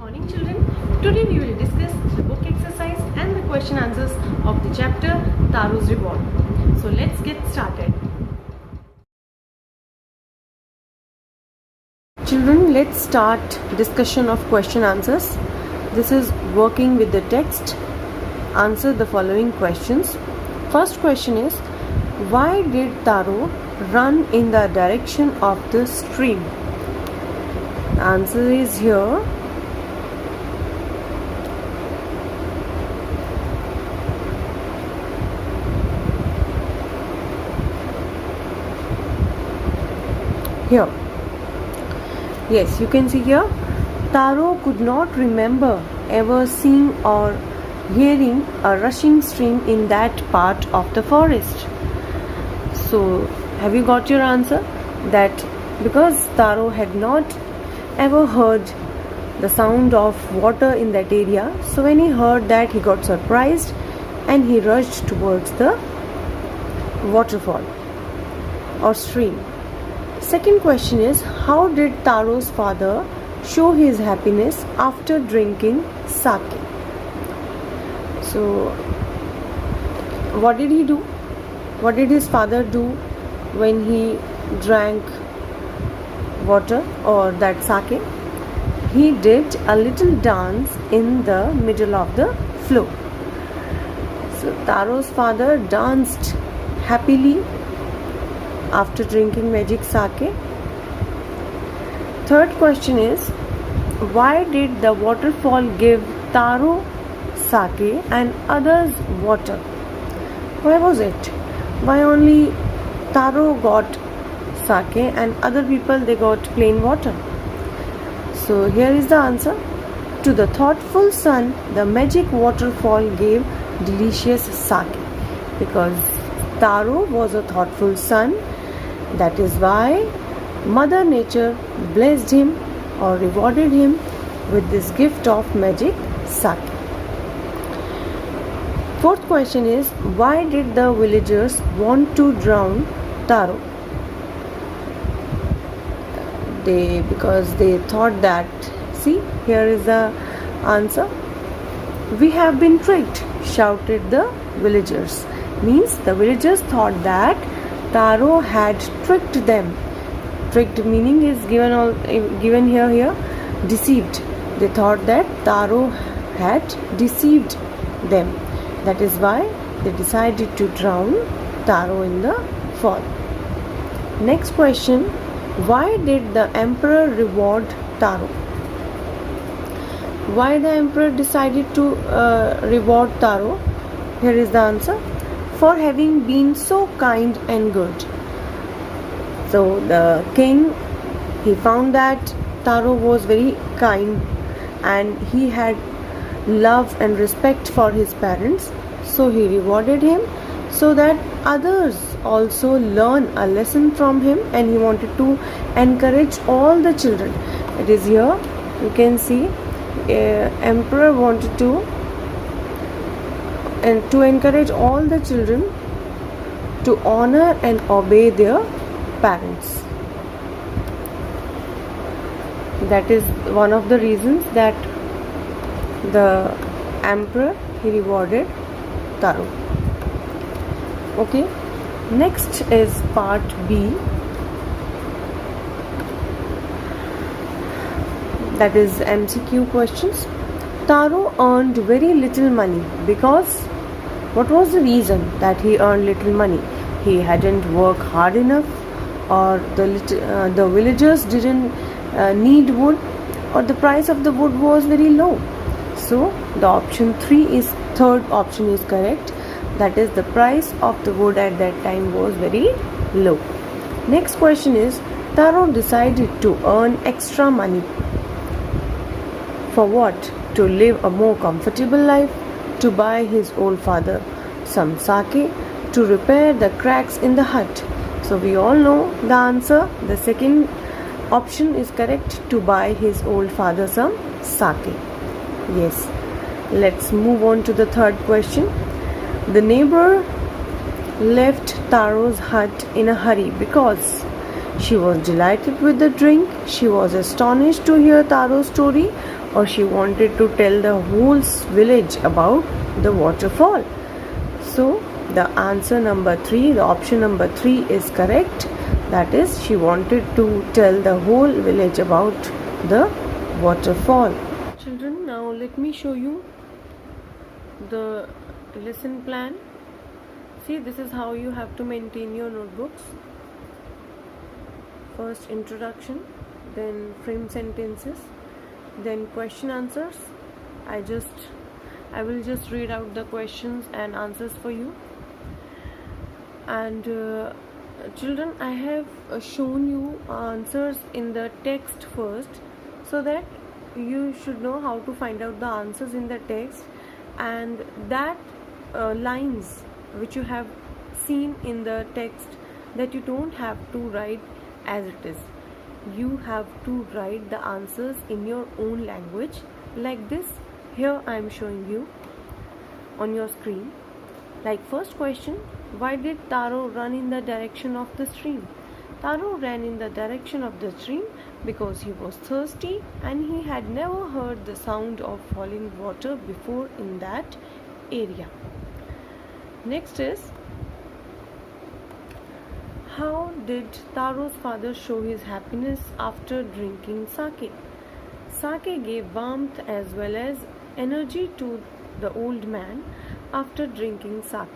Morning children, today we will discuss the book exercise and the question answers of the chapter Taro's Reward. So let's get started. Children, let's start discussion of question answers. This is working with the text. Answer the following questions. First question is, why did Taro run in the direction of the stream? The answer is here. Here, yes, you can see here, Taro could not remember ever seeing or hearing a rushing stream in that part of the forest. So, have you got your answer? That because Taro had not ever heard the sound of water in that area, so when he heard that, he got surprised and he rushed towards the waterfall or stream. Second question is, how did Taro's father show his happiness after drinking sake? So, what did he do? What did his father do when he drank water or that sake? He did a little dance in the middle of the flow. So, Taro's father danced happily after drinking magic sake. Third question is, why did the waterfall give Taro sake and others water? Why was it? Why only Taro got sake and other people they got plain water? So here is the answer. To the thoughtful son, the magic waterfall gave delicious sake. Because Taro was a thoughtful son, that is why Mother Nature blessed him or rewarded him with this gift of magic sake. Fourth question is, why did the villagers want to drown Taro? Because they thought that, see, here is the answer. We have been tricked, shouted the villagers. Means the villagers thought that Taro had tricked them. Tricked meaning is given here, deceived. They thought that Taro had deceived them. That is why they decided to drown Taro in the fall. Next question, why did the emperor reward Taro? Why the emperor decided to reward Taro? Here is the answer. For having been so kind and good. So the king, he found that Taro was very kind and he had love and respect for his parents. So he rewarded him so that others also learn a lesson from him, and he wanted to encourage all the children. It is here, you can see, emperor wanted to encourage all the children to honor and obey their parents. That is one of the reasons that the emperor, he rewarded Taro. Okay, next is part B, that is MCQ questions. Taro earned very little money because what was the reason that he earned little money? He hadn't worked hard enough, or the villagers didn't need wood, or the price of the wood was very low. So the third option is correct. That is, the price of the wood at that time was very low. Next question is, Taro decided to earn extra money. For what? To live a more comfortable life, to buy his old father some sake, to repair the cracks in the hut. So we all know the answer. The second option is correct, to buy his old father some sake. Yes. Let's move on to the third question. The neighbor left Taro's hut in a hurry because she was delighted with the drink. She was astonished to hear Taro's story or she wanted to tell the whole village about the waterfall? So the answer number 3, the option number 3 is correct. That is, she wanted to tell the whole village about the waterfall. Children, now let me show you the lesson plan. See, this is how you have to maintain your notebooks. First introduction, then frame sentences, then question answers. I will just read out the questions and answers for you. And children, I have shown you answers in the text first, so that you should know how to find out the answers in the text, and that lines which you have seen in the text, that you don't have to write as it is. You have to write the answers in your own language, like this. Here I am showing you on your screen. Like first question, why did Taro run in the direction of the stream? Taro ran in the direction of the stream because he was thirsty and he had never heard the sound of falling water before in that area. Next is, how did Taro's father show his happiness after drinking sake? Sake gave warmth as well as energy to the old man. After drinking sake,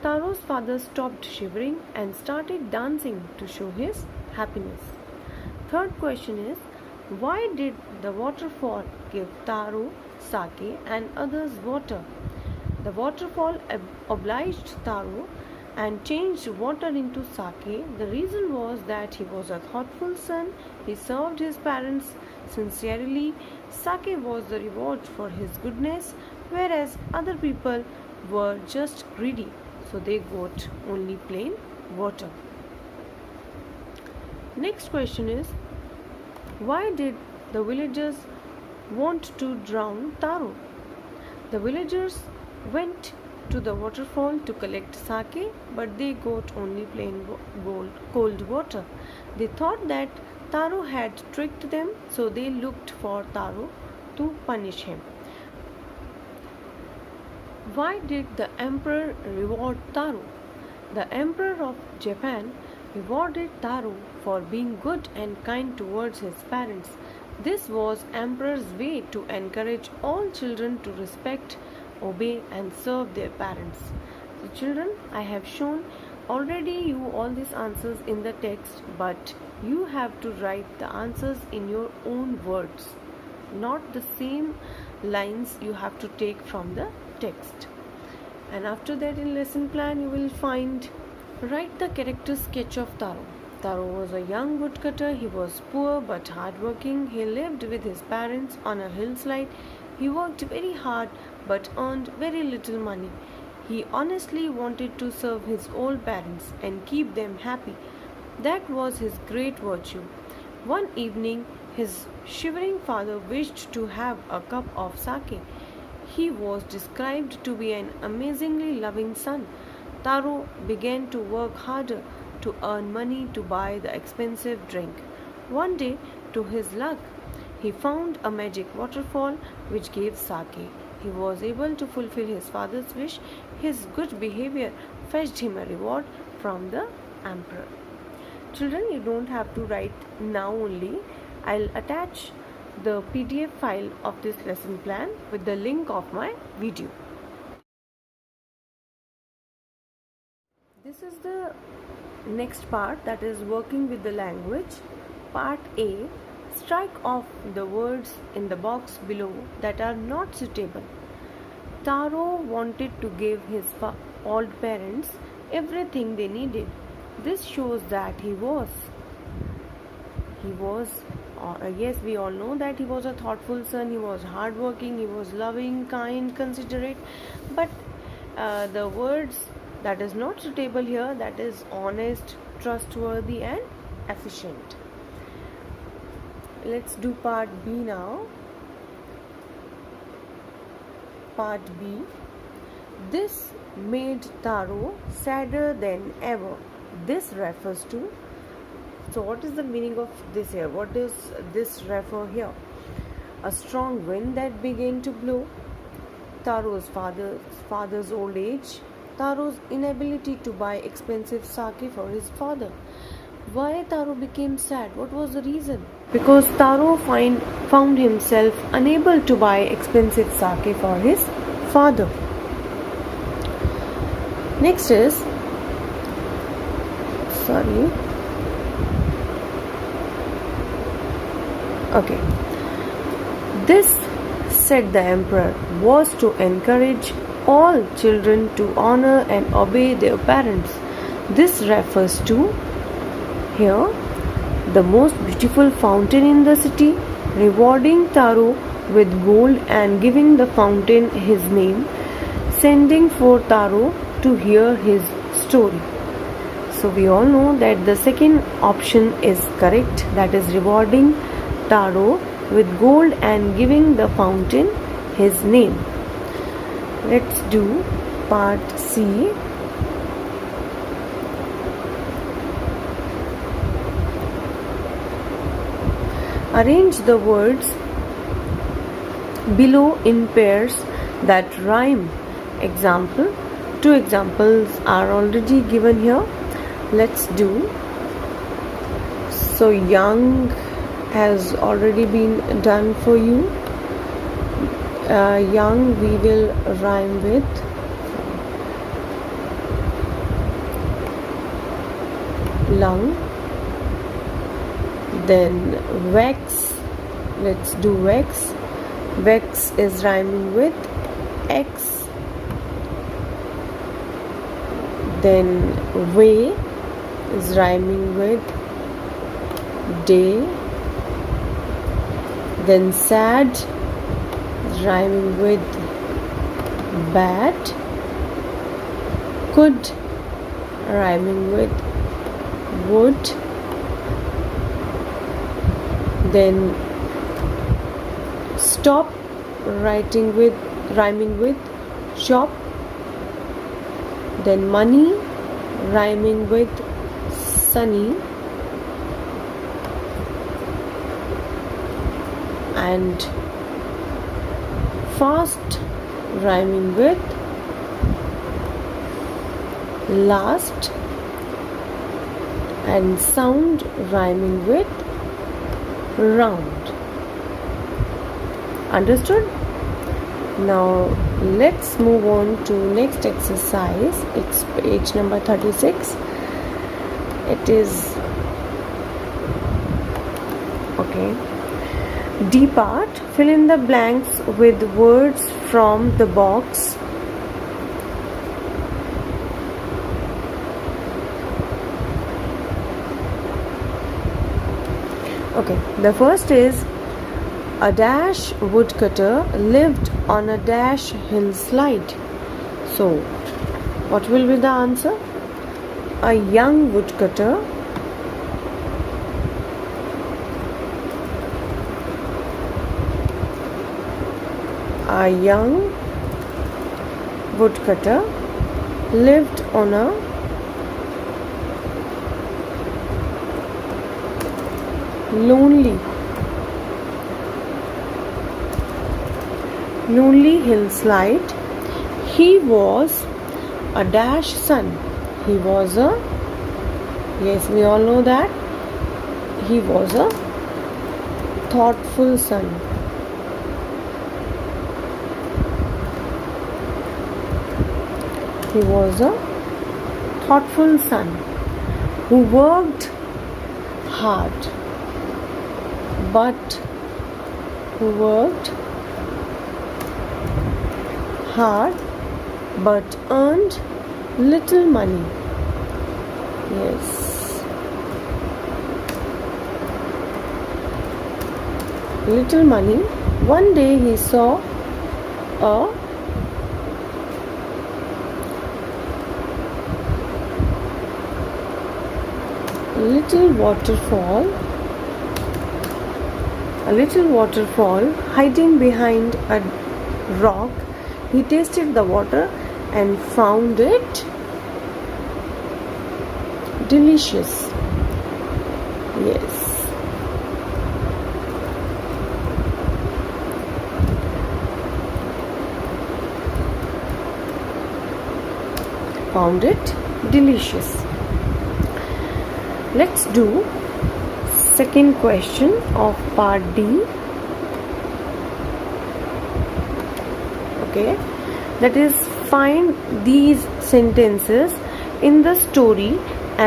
Taro's father stopped shivering and started dancing to show his happiness. Third question is, why did the waterfall give Taro sake and others water? The waterfall obliged Taro and changed water into sake. The reason was that he was a thoughtful son. He served his parents sincerely. Sake was the reward for his goodness, whereas other people were just greedy, so they got only plain water. Next question is, why did the villagers want to drown Taro? The villagers went to the waterfall to collect sake, but they got only plain cold water. They thought that Taro had tricked them, so they looked for Taro to punish him. Why did the emperor reward Taro? The emperor of Japan rewarded Taro for being good and kind towards his parents. This was emperor's way to encourage all children to respect, obey and serve their parents. So children, I have shown already you all these answers in the text, but you have to write the answers in your own words, not the same lines you have to take from the text. And after that, in lesson plan you will find, write the character sketch of Taro. Taro was a young woodcutter. He was poor but hardworking. He lived with his parents on a hillside. He worked very hard but earned very little money. He honestly wanted to serve his old parents and keep them happy. That was his great virtue. One evening, his shivering father wished to have a cup of sake. He was described to be an amazingly loving son. Taro began to work harder to earn money to buy the expensive drink. One day, to his luck, he found a magic waterfall which gave sake. He was able to fulfill his father's wish. His good behavior fetched him a reward from the emperor. Children, you don't have to write now only. I'll attach the PDF file of this lesson plan with the link of my video. This is the next part, that is working with the language. Part A. Strike off the words in the box below that are not suitable. Taro wanted to give his old parents everything they needed. This shows that he was yes, we all know that he was a thoughtful son. He was hardworking. He was loving, kind, considerate. But the words that is not suitable here, that is honest, trustworthy and efficient. Let's do part B now. Part B. This made Taro sadder than ever. This refers to, so what is the meaning of this here? What does this refer here? a strong wind that began to blow, Taro's father's old age, Taro's inability to buy expensive sake for his father. Why Taro became sad? What was the reason? Because Taro found himself unable to buy expensive sake for his father. Next is, This, said the emperor, was to encourage all children to honor and obey their parents. This refers to, here, the most beautiful fountain in the city, rewarding Taro with gold and giving the fountain his name, sending for Taro to hear his story. So we all know that the second option is correct, that is rewarding Taro with gold and giving the fountain his name. Let's do part C. Arrange the words below in pairs that rhyme. Example. 2 examples are already given here. Let's do. So young has already been done for you. Young we will rhyme with lung. Then wax. Let's do wax. Wax is rhyming with X. Then way is rhyming with day. Then sad is rhyming with bad. Could rhyming with would. Then stop rhyming with shop. Then money rhyming with sunny. And fast rhyming with last. And sound rhyming with round. Understood? Now let's move on to next exercise. It's page number 36. It is D part. Fill in the blanks with words from the box. The first is, a dash woodcutter lived on a dash hillside. So, what will be the answer? A young woodcutter lived on a lonely hillside. He was a dash son. He was a, yes, we all know that. He was a thoughtful son. He was a thoughtful son who worked hard, but earned little money. Yes, little money. One day he saw a little waterfall hiding behind a rock. He tasted the water and found it delicious. Yes. found it delicious. Let's do second question of part D. Okay, that is, find these sentences in the story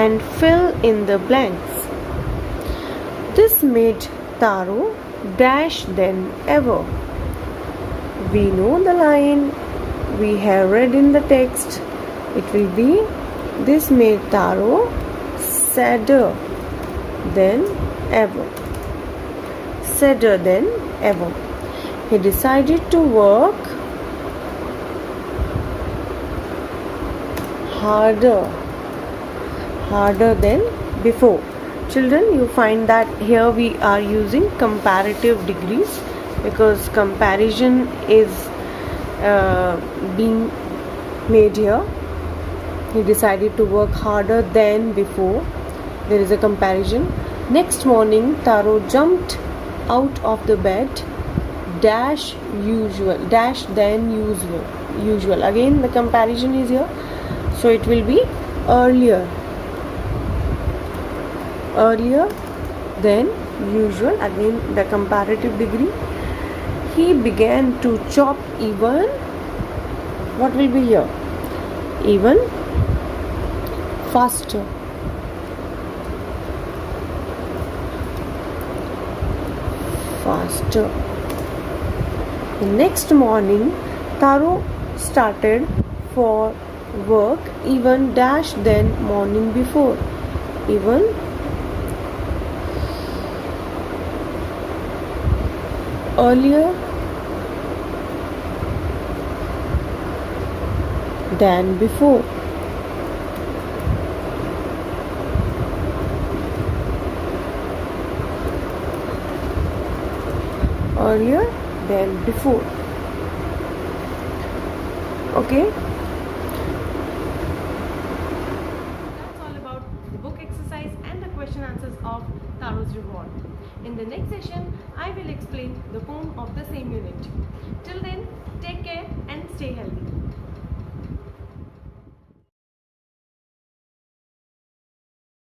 and fill in the blanks. This made Taro dash than ever. We know the line we have read in the text. It will be, this made Taro sadder than ever. Sadder than ever. He decided to work harder than before. Children, you find that here we are using comparative degrees because comparison is being made here. He decided to work harder than before. There is a comparison. Next morning, Taro jumped out of the bed dash than usual. Again the comparison is here, so it will be earlier than usual. Again the comparative degree. He began to chop even, what will be here, even faster. The next morning, Taro started for work even dash than morning before. Even earlier than before. Earlier than before. Okay, that's all about the book exercise and the question answers of Taro's Reward. In the next session, I will explain the poem of the same unit. Till then, take care and stay healthy.